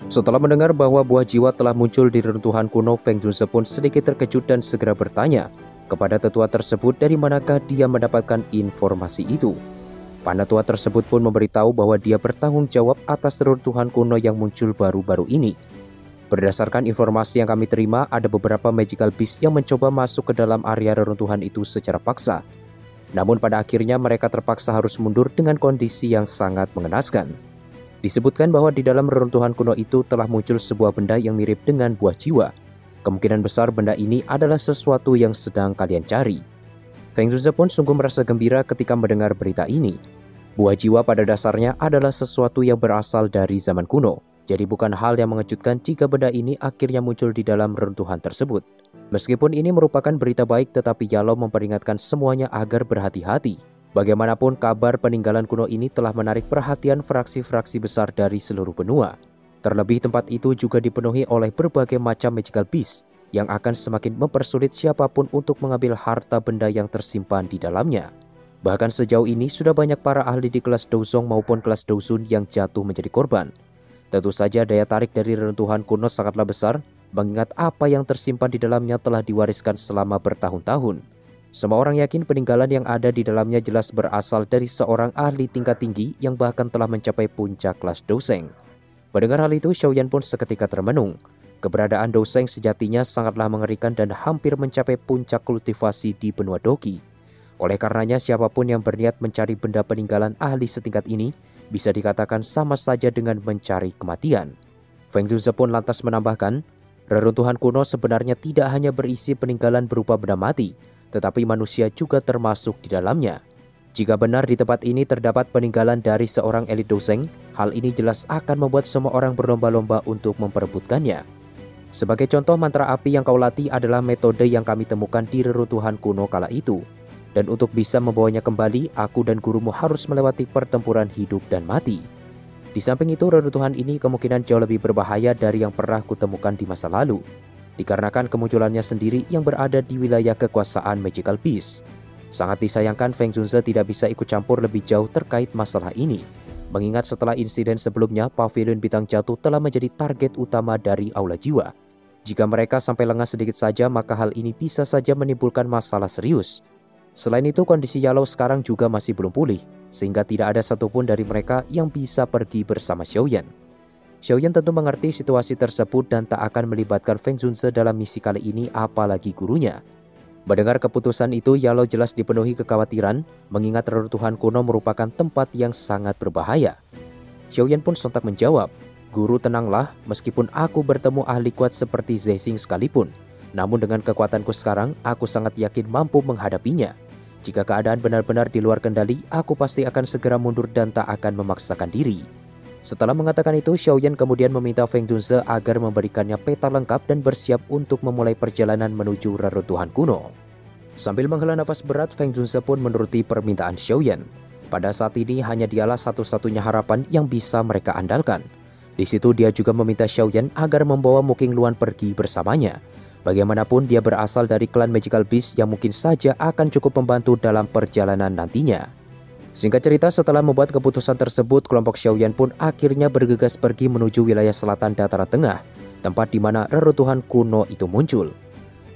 Setelah mendengar bahwa buah jiwa telah muncul di reruntuhan kuno, Feng Junse pun sedikit terkejut dan segera bertanya kepada tetua tersebut dari manakah dia mendapatkan informasi itu. Panatua tersebut pun memberitahu bahwa dia bertanggung jawab atas reruntuhan kuno yang muncul baru-baru ini. Berdasarkan informasi yang kami terima, ada beberapa magical beast yang mencoba masuk ke dalam area reruntuhan itu secara paksa. Namun pada akhirnya mereka terpaksa harus mundur dengan kondisi yang sangat mengenaskan. Disebutkan bahwa di dalam reruntuhan kuno itu telah muncul sebuah benda yang mirip dengan buah jiwa. Kemungkinan besar benda ini adalah sesuatu yang sedang kalian cari. Feng Junse pun sungguh merasa gembira ketika mendengar berita ini. Buah jiwa pada dasarnya adalah sesuatu yang berasal dari zaman kuno. Jadi bukan hal yang mengejutkan jika benda ini akhirnya muncul di dalam reruntuhan tersebut. Meskipun ini merupakan berita baik, tetapi Yalo memperingatkan semuanya agar berhati-hati. Bagaimanapun kabar peninggalan kuno ini telah menarik perhatian fraksi-fraksi besar dari seluruh benua. Terlebih tempat itu juga dipenuhi oleh berbagai macam magical beast yang akan semakin mempersulit siapapun untuk mengambil harta benda yang tersimpan di dalamnya. Bahkan sejauh ini sudah banyak para ahli di kelas Dozong maupun kelas Dozun yang jatuh menjadi korban. Tentu saja daya tarik dari reruntuhan kuno sangatlah besar, mengingat apa yang tersimpan di dalamnya telah diwariskan selama bertahun-tahun. Semua orang yakin peninggalan yang ada di dalamnya jelas berasal dari seorang ahli tingkat tinggi yang bahkan telah mencapai puncak kelas Doseng. Mendengar hal itu, Xiaoyan pun seketika termenung. Keberadaan Doseng sejatinya sangatlah mengerikan dan hampir mencapai puncak kultivasi di benua Doki. Oleh karenanya, siapapun yang berniat mencari benda peninggalan ahli setingkat ini bisa dikatakan sama saja dengan mencari kematian. Feng Junse pun lantas menambahkan, reruntuhan kuno sebenarnya tidak hanya berisi peninggalan berupa benda mati, tetapi manusia juga termasuk di dalamnya. Jika benar di tempat ini terdapat peninggalan dari seorang elit Doseng, hal ini jelas akan membuat semua orang berlomba-lomba untuk memperebutkannya. Sebagai contoh, mantra api yang kau latih adalah metode yang kami temukan di reruntuhan kuno kala itu. Dan untuk bisa membawanya kembali, aku dan gurumu harus melewati pertempuran hidup dan mati. Di samping itu, reruntuhan ini kemungkinan jauh lebih berbahaya dari yang pernah kutemukan di masa lalu, dikarenakan kemunculannya sendiri yang berada di wilayah kekuasaan magical beast. Sangat disayangkan Feng Junse tidak bisa ikut campur lebih jauh terkait masalah ini, mengingat setelah insiden sebelumnya, Pavilion Bintang Jatuh telah menjadi target utama dari Aula Jiwa. Jika mereka sampai lengah sedikit saja, maka hal ini bisa saja menimbulkan masalah serius. Selain itu, kondisi Yalo sekarang juga masih belum pulih, sehingga tidak ada satupun dari mereka yang bisa pergi bersama Xiaoyan. Xiaoyan tentu mengerti situasi tersebut dan tak akan melibatkan Feng Junse dalam misi kali ini, apalagi gurunya. Mendengar keputusan itu, Yalo jelas dipenuhi kekhawatiran, mengingat reruntuhan kuno merupakan tempat yang sangat berbahaya. Xiaoyan pun sontak menjawab, "Guru, tenanglah, meskipun aku bertemu ahli kuat seperti Zexing sekalipun. Namun dengan kekuatanku sekarang, aku sangat yakin mampu menghadapinya. Jika keadaan benar-benar di luar kendali, aku pasti akan segera mundur dan tak akan memaksakan diri." Setelah mengatakan itu, Xiaoyan kemudian meminta Feng Junse agar memberikannya peta lengkap dan bersiap untuk memulai perjalanan menuju reruntuhan kuno. Sambil menghela nafas berat, Feng Junse pun menuruti permintaan Xiaoyan. Pada saat ini hanya dialah satu-satunya harapan yang bisa mereka andalkan. Di situ dia juga meminta Xiaoyan agar membawa Mu Qingluan pergi bersamanya. Bagaimanapun dia berasal dari klan Magical Beast yang mungkin saja akan cukup membantu dalam perjalanan nantinya. Singkat cerita, setelah membuat keputusan tersebut, kelompok Xiaoyan pun akhirnya bergegas pergi menuju wilayah selatan Dataran Tengah, tempat di mana reruntuhan kuno itu muncul.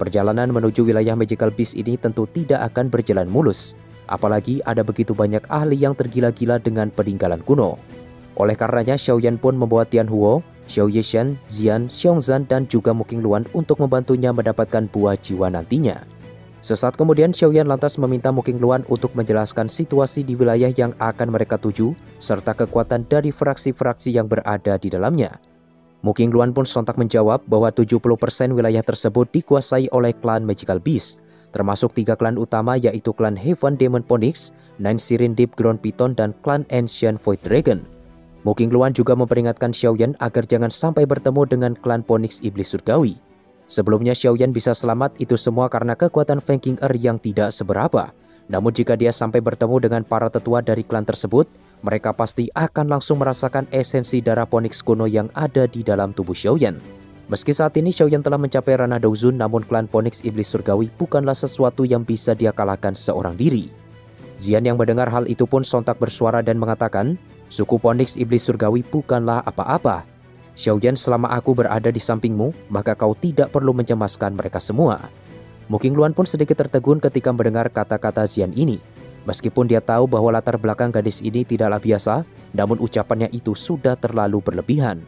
Perjalanan menuju wilayah Magical Beast ini tentu tidak akan berjalan mulus, apalagi ada begitu banyak ahli yang tergila-gila dengan peninggalan kuno. Oleh karenanya, Xiaoyan pun membawa Tianhuo, Xiao Yishan, Xian, Xiongzhan, dan juga Mu Qingluan untuk membantunya mendapatkan buah jiwa nantinya. Sesaat kemudian, Xiaoyan lantas meminta Mu Qingluan untuk menjelaskan situasi di wilayah yang akan mereka tuju, serta kekuatan dari fraksi-fraksi yang berada di dalamnya. Mu Qingluan pun sontak menjawab bahwa 70% wilayah tersebut dikuasai oleh klan Magical Beast, termasuk 3 klan utama yaitu klan Heaven Demon Phoenix, Nine Sirin Deep Ground Python, dan klan Ancient Void Dragon. Mu Qingluan juga memperingatkan Xiaoyan agar jangan sampai bertemu dengan klan Phoenix Iblis Surgawi. Sebelumnya Xiaoyan bisa selamat itu semua karena kekuatan Feng Qing'er yang tidak seberapa. Namun jika dia sampai bertemu dengan para tetua dari klan tersebut, mereka pasti akan langsung merasakan esensi darah Phoenix kuno yang ada di dalam tubuh Xiaoyan. Meski saat ini Xiaoyan telah mencapai ranah Douzun, namun klan Phoenix Iblis Surgawi bukanlah sesuatu yang bisa dia kalahkan seorang diri. Xian yang mendengar hal itu pun sontak bersuara dan mengatakan, suku Phoenix Iblis Surgawi bukanlah apa-apa. Xiaoyan, selama aku berada di sampingmu, maka kau tidak perlu mencemaskan mereka semua. Mu Qingluan pun sedikit tertegun ketika mendengar kata-kata Xian ini. Meskipun dia tahu bahwa latar belakang gadis ini tidaklah biasa, namun ucapannya itu sudah terlalu berlebihan.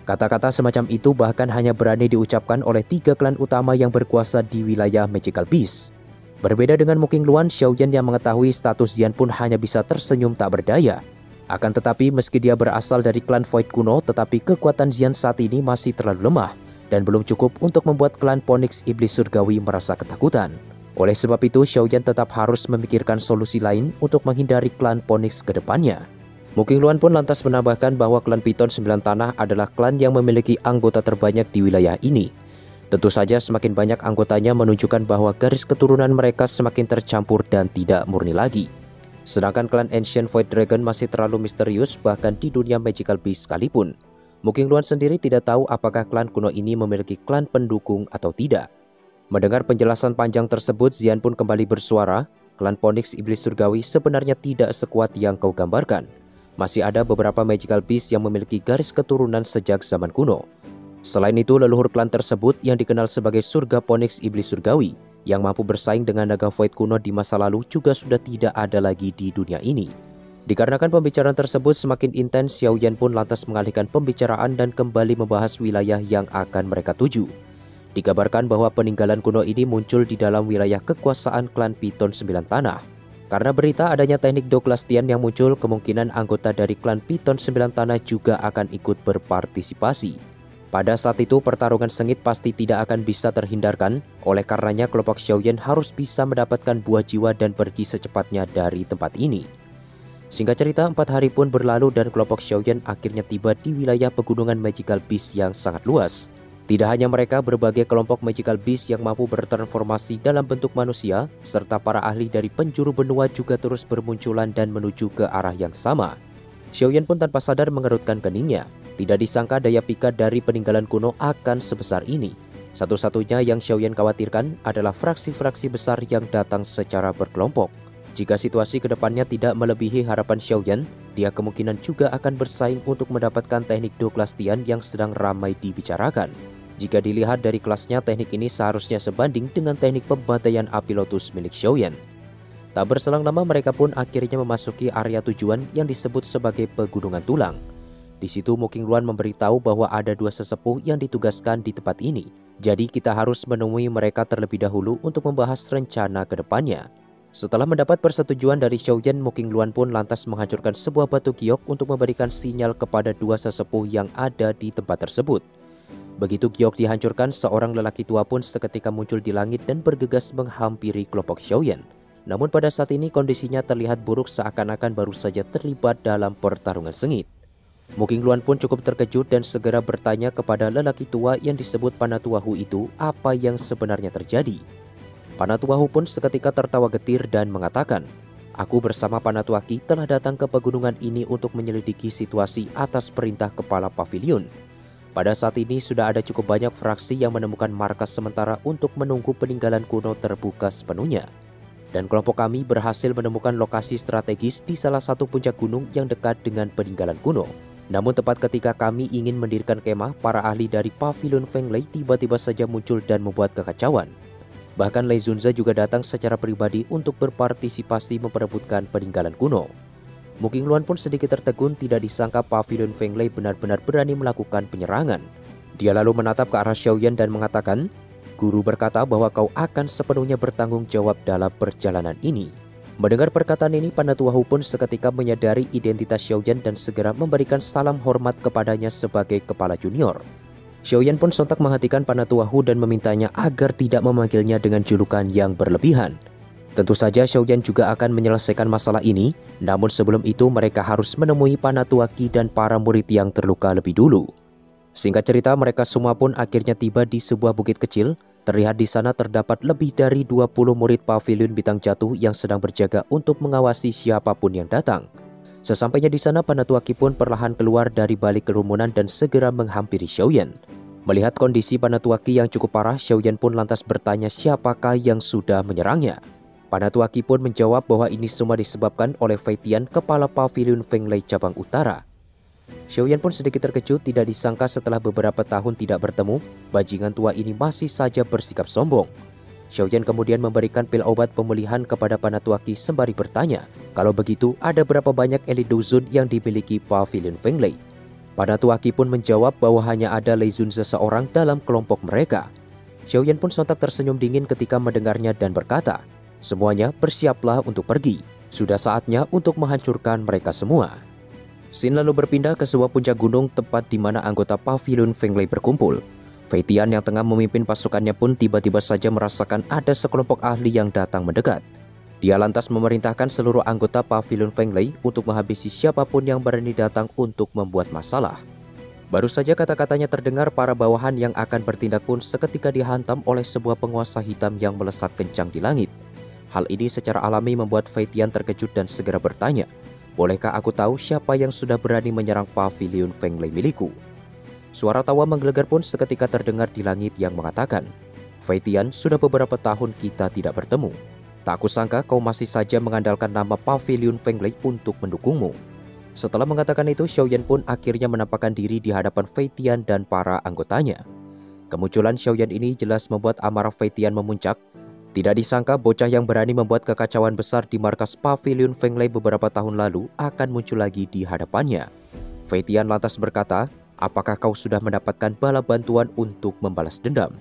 Kata-kata semacam itu bahkan hanya berani diucapkan oleh 3 klan utama yang berkuasa di wilayah Magical Beast. Berbeda dengan Mu Qingluan, Xiaoyan yang mengetahui status Xian pun hanya bisa tersenyum tak berdaya. Akan tetapi meski dia berasal dari klan Void kuno, tetapi kekuatan Xian saat ini masih terlalu lemah dan belum cukup untuk membuat klan Phoenix Iblis Surgawi merasa ketakutan. Oleh sebab itu, Xiaoyan tetap harus memikirkan solusi lain untuk menghindari klan Phoenix ke depannya. Mu Qingluan pun lantas menambahkan bahwa klan Piton 9 Tanah adalah klan yang memiliki anggota terbanyak di wilayah ini. Tentu saja semakin banyak anggotanya menunjukkan bahwa garis keturunan mereka semakin tercampur dan tidak murni lagi. Sedangkan klan Ancient Void Dragon masih terlalu misterius bahkan di dunia Magical Beast sekalipun. Mu Qingluan sendiri tidak tahu apakah klan kuno ini memiliki klan pendukung atau tidak. Mendengar penjelasan panjang tersebut, Xian pun kembali bersuara, klan Phoenix Iblis Surgawi sebenarnya tidak sekuat yang kau gambarkan. Masih ada beberapa Magical Beast yang memiliki garis keturunan sejak zaman kuno. Selain itu, leluhur klan tersebut yang dikenal sebagai Surga Phoenix Iblis Surgawi yang mampu bersaing dengan naga Void kuno di masa lalu juga sudah tidak ada lagi di dunia ini. Dikarenakan pembicaraan tersebut semakin intens, Xiaoyan pun lantas mengalihkan pembicaraan dan kembali membahas wilayah yang akan mereka tuju. Dikabarkan bahwa peninggalan kuno ini muncul di dalam wilayah kekuasaan klan Piton 9 Tanah. Karena berita adanya teknik Douklastian yang muncul, kemungkinan anggota dari klan Piton 9 Tanah juga akan ikut berpartisipasi. Pada saat itu, pertarungan sengit pasti tidak akan bisa terhindarkan, oleh karenanya kelompok Xiaoyan harus bisa mendapatkan buah jiwa dan pergi secepatnya dari tempat ini. Singkat cerita, 4 hari pun berlalu dan kelompok Xiaoyan akhirnya tiba di wilayah pegunungan Magical Beast yang sangat luas. Tidak hanya mereka, berbagai kelompok Magical Beast yang mampu bertransformasi dalam bentuk manusia, serta para ahli dari penjuru benua juga terus bermunculan dan menuju ke arah yang sama. Xiaoyan pun tanpa sadar mengerutkan keningnya. Tidak disangka daya pikat dari peninggalan kuno akan sebesar ini. Satu-satunya yang Xiaoyan khawatirkan adalah fraksi-fraksi besar yang datang secara berkelompok. Jika situasi kedepannya tidak melebihi harapan Xiaoyan, dia kemungkinan juga akan bersaing untuk mendapatkan teknik Douklastian yang sedang ramai dibicarakan. Jika dilihat dari kelasnya, teknik ini seharusnya sebanding dengan teknik pembantaian api lotus milik Xiaoyan. Tak berselang lama mereka pun akhirnya memasuki area tujuan yang disebut sebagai Pegunungan Tulang. Di situ Mu Qingluan memberitahu bahwa ada 2 sesepuh yang ditugaskan di tempat ini. Jadi kita harus menemui mereka terlebih dahulu untuk membahas rencana ke depannya. Setelah mendapat persetujuan dari Xiaoyan, Mu Qingluan pun lantas menghancurkan sebuah batu giok untuk memberikan sinyal kepada 2 sesepuh yang ada di tempat tersebut. Begitu giok dihancurkan, seorang lelaki tua pun seketika muncul di langit dan bergegas menghampiri kelompok Xiaoyan. Namun pada saat ini kondisinya terlihat buruk seakan-akan baru saja terlibat dalam pertarungan sengit. Mu Qingluan pun cukup terkejut dan segera bertanya kepada lelaki tua yang disebut Panatuahu itu apa yang sebenarnya terjadi. Panatuahu pun seketika tertawa getir dan mengatakan, "Aku bersama Panatuaki telah datang ke pegunungan ini untuk menyelidiki situasi atas perintah kepala pavilion. Pada saat ini sudah ada cukup banyak fraksi yang menemukan markas sementara untuk menunggu peninggalan kuno terbuka sepenuhnya. Dan kelompok kami berhasil menemukan lokasi strategis di salah satu puncak gunung yang dekat dengan peninggalan kuno. Namun tepat ketika kami ingin mendirikan kemah, para ahli dari Pavilion Fenglei tiba-tiba saja muncul dan membuat kekacauan. Bahkan Lei Zunze juga datang secara pribadi untuk berpartisipasi memperebutkan peninggalan kuno." Mu Qingluan pun sedikit tertegun, tidak disangka Pavilion Fenglei benar-benar berani melakukan penyerangan. Dia lalu menatap ke arah Xiaoyan dan mengatakan, "Guru berkata bahwa kau akan sepenuhnya bertanggung jawab dalam perjalanan ini." Mendengar perkataan ini, Panatuahu pun seketika menyadari identitas Xiaoyan dan segera memberikan salam hormat kepadanya sebagai kepala junior. Xiaoyan pun sontak menghentikan Panatuahu dan memintanya agar tidak memanggilnya dengan julukan yang berlebihan. Tentu saja Xiaoyan juga akan menyelesaikan masalah ini, namun sebelum itu mereka harus menemui Panatuaki dan para murid yang terluka lebih dulu. Singkat cerita, mereka semua pun akhirnya tiba di sebuah bukit kecil. Terlihat di sana terdapat lebih dari 20 murid Pavilion Bintang Jatuh yang sedang berjaga untuk mengawasi siapapun yang datang. Sesampainya di sana, Panatuaki pun perlahan keluar dari balik kerumunan dan segera menghampiri Xiaoyan. Melihat kondisi Panatuaki yang cukup parah, Xiaoyan pun lantas bertanya siapakah yang sudah menyerangnya. Panatuaki pun menjawab bahwa ini semua disebabkan oleh Fei Tian, kepala Pavilion Fenglei cabang utara. Xiaoyan pun sedikit terkejut, tidak disangka setelah beberapa tahun tidak bertemu, bajingan tua ini masih saja bersikap sombong. Xiaoyan kemudian memberikan pil obat pemulihan kepada Panatuaki sembari bertanya, kalau begitu ada berapa banyak elit dusun yang dimiliki Pavilion Fenglei. Panatuaki pun menjawab bahwa hanya ada Lei Zunze seorang dalam kelompok mereka. Xiaoyan pun sontak tersenyum dingin ketika mendengarnya dan berkata, semuanya bersiaplah untuk pergi, sudah saatnya untuk menghancurkan mereka semua. Scene lalu berpindah ke sebuah puncak gunung tepat di mana anggota Pavilion Fenglei berkumpul. Fei Tian yang tengah memimpin pasukannya pun tiba-tiba saja merasakan ada sekelompok ahli yang datang mendekat. Dia lantas memerintahkan seluruh anggota Pavilion Fenglei untuk menghabisi siapapun yang berani datang untuk membuat masalah. Baru saja kata-katanya terdengar, para bawahan yang akan bertindak pun seketika dihantam oleh sebuah penguasa hitam yang melesat kencang di langit. Hal ini secara alami membuat Fei Tian terkejut dan segera bertanya, bolehkah aku tahu siapa yang sudah berani menyerang Pavilion Fenglei milikku? Suara tawa menggelegar pun seketika terdengar di langit yang mengatakan, Fei Tian, sudah beberapa tahun kita tidak bertemu. Tak kusangka kau masih saja mengandalkan nama Pavilion Fenglei untuk mendukungmu. Setelah mengatakan itu, Xiaoyan pun akhirnya menampakkan diri di hadapan Fei Tian dan para anggotanya. Kemunculan Xiaoyan ini jelas membuat amarah Fei Tian memuncak. Tidak disangka bocah yang berani membuat kekacauan besar di markas Pavilion Fenglei beberapa tahun lalu akan muncul lagi di hadapannya. Fei Tian lantas berkata, apakah kau sudah mendapatkan bala bantuan untuk membalas dendam?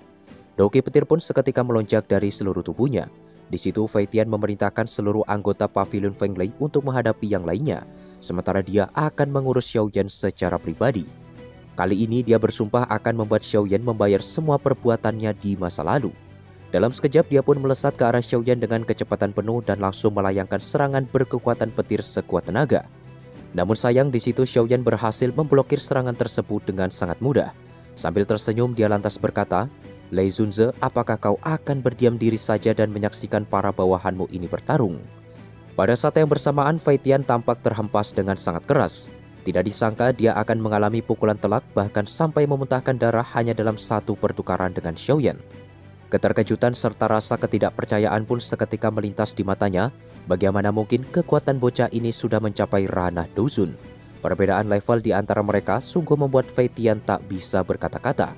Doki petir pun seketika melonjak dari seluruh tubuhnya. Di situ Fei Tian memerintahkan seluruh anggota Pavilion Fenglei untuk menghadapi yang lainnya, sementara dia akan mengurus Xiaoyan secara pribadi. Kali ini dia bersumpah akan membuat Xiaoyan membayar semua perbuatannya di masa lalu. Dalam sekejap dia pun melesat ke arah Xiaoyan dengan kecepatan penuh dan langsung melayangkan serangan berkekuatan petir sekuat tenaga. Namun sayang di situ Xiaoyan berhasil memblokir serangan tersebut dengan sangat mudah. Sambil tersenyum dia lantas berkata, Lei Zunze, apakah kau akan berdiam diri saja dan menyaksikan para bawahanmu ini bertarung? Pada saat yang bersamaan Fei Tian tampak terhempas dengan sangat keras. Tidak disangka dia akan mengalami pukulan telak bahkan sampai memuntahkan darah hanya dalam satu pertukaran dengan Xiaoyan. Keterkejutan serta rasa ketidakpercayaan pun seketika melintas di matanya. Bagaimana mungkin kekuatan bocah ini sudah mencapai ranah dusun? Perbedaan level di antara mereka sungguh membuat Fei Tian tak bisa berkata-kata.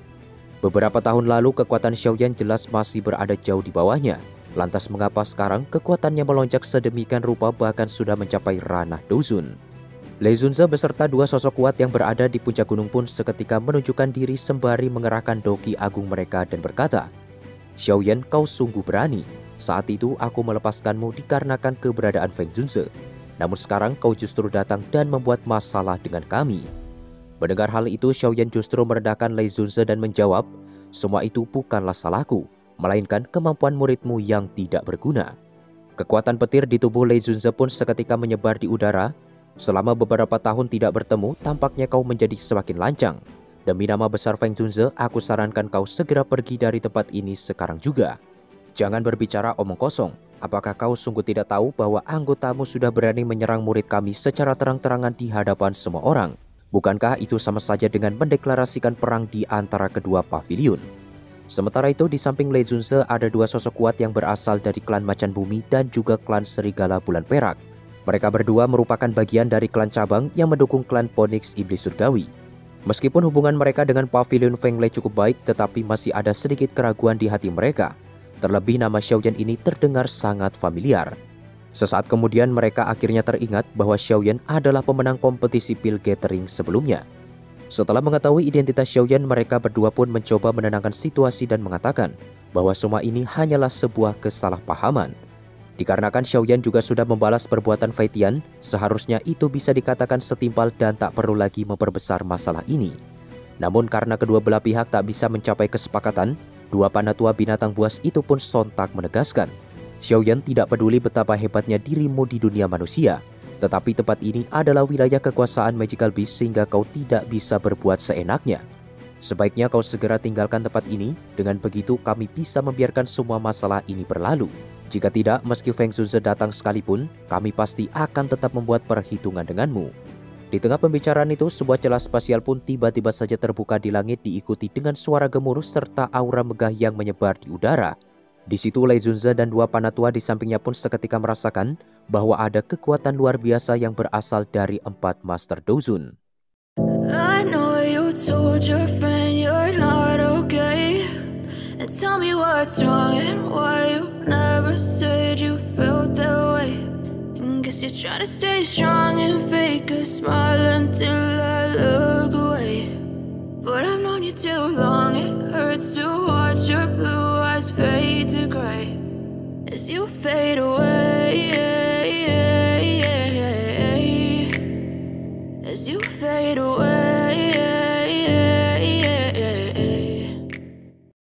Beberapa tahun lalu kekuatan Xiaoyan jelas masih berada jauh di bawahnya. Lantas mengapa sekarang kekuatannya melonjak sedemikian rupa bahkan sudah mencapai ranah dusun? Lei Zunze beserta dua sosok kuat yang berada di puncak gunung pun seketika menunjukkan diri sembari mengerahkan doki agung mereka dan berkata, Xiaoyan, kau sungguh berani. Saat itu aku melepaskanmu dikarenakan keberadaan Feng Zunze. Namun sekarang kau justru datang dan membuat masalah dengan kami. Mendengar hal itu, Xiaoyan justru merendahkan Lei Zunze dan menjawab, semua itu bukanlah salahku, melainkan kemampuan muridmu yang tidak berguna. Kekuatan petir di tubuh Lei Zunze pun seketika menyebar di udara. Selama beberapa tahun tidak bertemu, tampaknya kau menjadi semakin lancang. Demi nama besar Feng Zunze, aku sarankan kau segera pergi dari tempat ini sekarang juga. Jangan berbicara omong kosong. Apakah kau sungguh tidak tahu bahwa anggotamu sudah berani menyerang murid kami secara terang-terangan di hadapan semua orang? Bukankah itu sama saja dengan mendeklarasikan perang di antara kedua pavilion? Sementara itu di samping Lei Zunze ada dua sosok kuat yang berasal dari klan Macan Bumi dan juga klan Serigala Bulan Perak. Mereka berdua merupakan bagian dari klan cabang yang mendukung klan Phoenix Iblis Surgawi. Meskipun hubungan mereka dengan Pavilion Fenglei cukup baik, tetapi masih ada sedikit keraguan di hati mereka. Terlebih nama Xiaoyan ini terdengar sangat familiar. Sesaat kemudian mereka akhirnya teringat bahwa Xiaoyan adalah pemenang kompetisi pil gathering sebelumnya. Setelah mengetahui identitas Xiaoyan, mereka berdua pun mencoba menenangkan situasi dan mengatakan bahwa semua ini hanyalah sebuah kesalahpahaman. Dikarenakan Xiaoyan juga sudah membalas perbuatan Fei Tian, seharusnya itu bisa dikatakan setimpal dan tak perlu lagi memperbesar masalah ini. Namun karena kedua belah pihak tak bisa mencapai kesepakatan, dua panatua binatang buas itu pun sontak menegaskan, Xiaoyan, tidak peduli betapa hebatnya dirimu di dunia manusia, tetapi tempat ini adalah wilayah kekuasaan Magical Beast sehingga kau tidak bisa berbuat seenaknya. Sebaiknya kau segera tinggalkan tempat ini, dengan begitu kami bisa membiarkan semua masalah ini berlalu. Jika tidak, meski Feng Zunze datang sekalipun, kami pasti akan tetap membuat perhitungan denganmu. Di tengah pembicaraan itu, sebuah celah spasial pun tiba-tiba saja terbuka di langit diikuti dengan suara gemuruh serta aura megah yang menyebar di udara. Di situ Lei Zunze dan dua panatua di sampingnya pun seketika merasakan bahwa ada kekuatan luar biasa yang berasal dari 4 Master Dozun. told your friend you're not okay? And tell me what's wrong and why you never said you felt that way. And guess you're trying to stay strong and fake a smile until I look away. But I've known you too long, it hurts to watch your blue eyes fade to gray as you fade away.